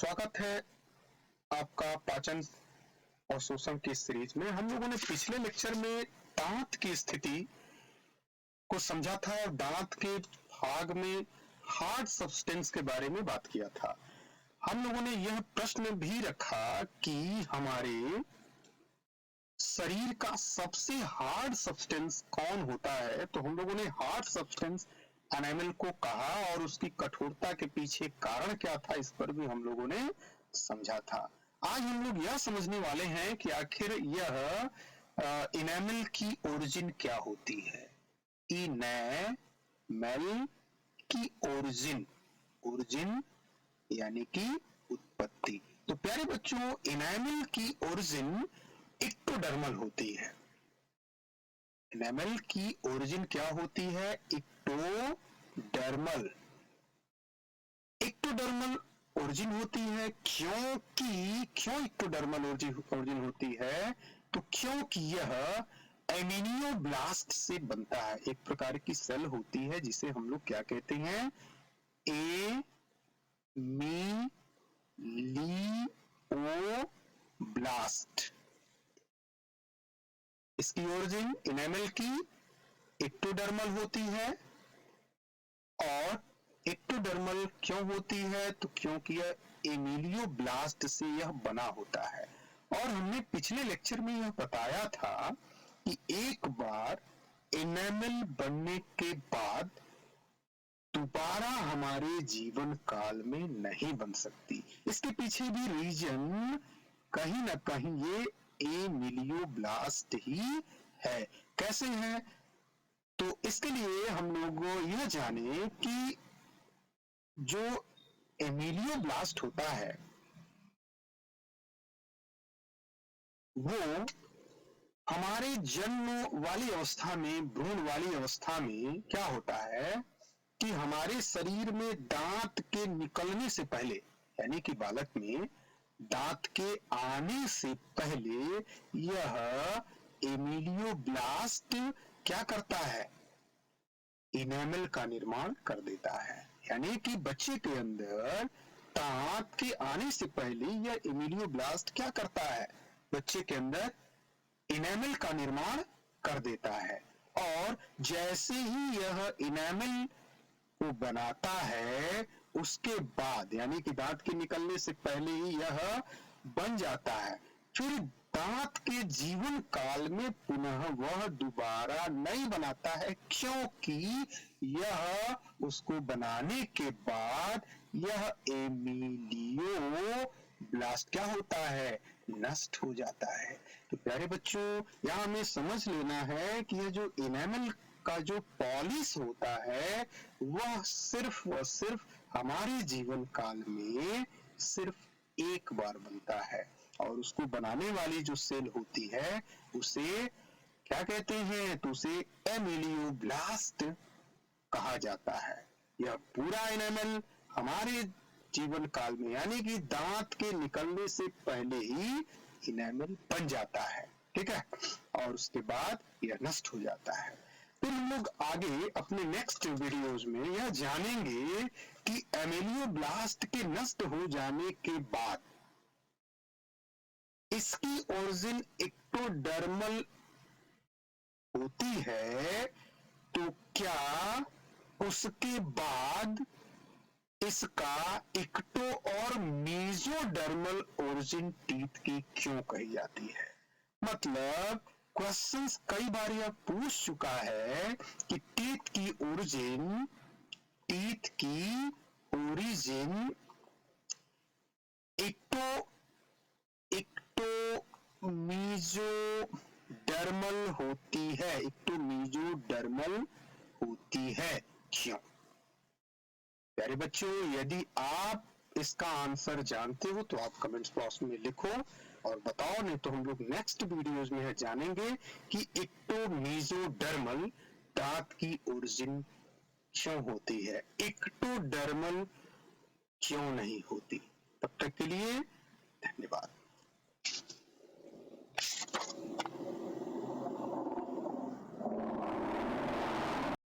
स्वागत है आपका पाचन और शोषण की सीरीज में। हम लोगों ने पिछले लेक्चर में दांत की स्थिति को समझा था और दांत के भाग में हार्ड सब्सटेंस के बारे में बात किया था। हम लोगों ने यह प्रश्न भी रखा कि हमारे शरीर का सबसे हार्ड सब्सटेंस कौन होता है। तो हम लोगों ने हार्ड सब्सटेंस एनामल को कहा और उसकी कठोरता के पीछे कारण क्या था, इस पर भी हम लोगों ने समझा था। आज हम लोग यह समझने वाले हैं कि आखिर यह इनेमल की ओरिजिन क्या होती है। इनेमल की ओरिजिन, ओरिजिन यानी कि उत्पत्ति। तो प्यारे बच्चों, इनेमल की ओरिजिन इक्टोडर्मल होती है। एनामल की ओरिजिन क्या होती है? इक्टोडर्मल। इक्टोडर्मल ओरिजिन होती है क्यों इक्टोडर्मल ओरिजिन होती है? तो क्योंकि यह एमिनियोब्लास्ट से बनता है। एक प्रकार की सेल होती है जिसे हम लोग क्या कहते हैं? एमिलियोब्लास्ट। इसकी ओरिजिन इनेमल की इक्टोडर्मल होती है। और इक्टोडर्मल क्यों होती है? तो क्योंकि यह एमिलियोब्लास्ट से यह बना होता है। और हमने पिछले लेक्चर में यह बताया था कि एक बार इनेमल बनने के बाद दोबारा हमारे जीवन काल में नहीं बन सकती। इसके पीछे भी रीजन कहीं ना कहीं ये एमिलियोब्लास्ट ही है। कैसे है? तो इसके लिए हम लोग यह जाने कि जो एमिलियोब्लास्ट होता है वो हमारे जन्म वाली अवस्था में, भ्रूण वाली अवस्था में क्या होता है कि हमारे शरीर में दांत के निकलने से पहले, यानी कि बालक में दांत के आने से पहले यह एमिलियोब्लास्ट क्या करता है? इनेमल का निर्माण कर देता है। यानी कि बच्चे के अंदर दांत के आने से पहले यह एमिलियोब्लास्ट क्या करता है? बच्चे के अंदर इनेमल का निर्माण कर देता है। और जैसे ही यह इनेमल को बनाता है उसके बाद, यानी कि दांत के निकलने से पहले ही यह बन जाता है, फिर दांत के जीवन काल में पुनः वह दोबारा नहीं बनाता है, क्योंकि यह उसको बनाने के बाद यह एमिलियो ब्लास्ट क्या होता है? नष्ट हो जाता है। तो प्यारे बच्चों, यहाँ हमें समझ लेना है कि यह जो इनेमल का जो पॉलिश होता है वह सिर्फ और सिर्फ हमारे जीवन काल में सिर्फ एक बार बनता है। और उसको बनाने वाली जो सेल होती है उसे क्या कहते हैं? तो उसे एमिलियोब्लास्ट कहा जाता है। यह पूरा इनेमल हमारे जीवन काल में, यानी कि दांत के निकलने से पहले ही इनेमल बन जाता है। ठीक है? और उसके बाद यह नष्ट हो जाता है। फिर हम लोग आगे अपने नेक्स्ट वीडियोज में यह जानेंगे कि एमिलियोब्लास्ट के नष्ट हो जाने के बाद इसकी ओरिजिन इक्टोडर्मल होती है, तो क्या उसके बाद इसका इक्टो और मीजोडर्मल ओरिजिन टीथ की क्यों कही जाती है? मतलब क्वेश्चंस कई बार यह पूछ चुका है कि टीथ की ओरिजिन इक्टो मीजोडर्मल होती है। इक्टोमीजोडर्मल होती है, क्यों? प्यारे बच्चों, यदि आप इसका आंसर जानते हो तो आप कमेंट्स बॉक्स में लिखो और बताओ, नहीं तो हम लोग नेक्स्ट वीडियोज में जानेंगे कि इक्टोमीजोडर्मल दांत की ओरिजिन क्यों होती है, इक्टोडर्मल क्यों नहीं होती। तब तक के लिए धन्यवाद।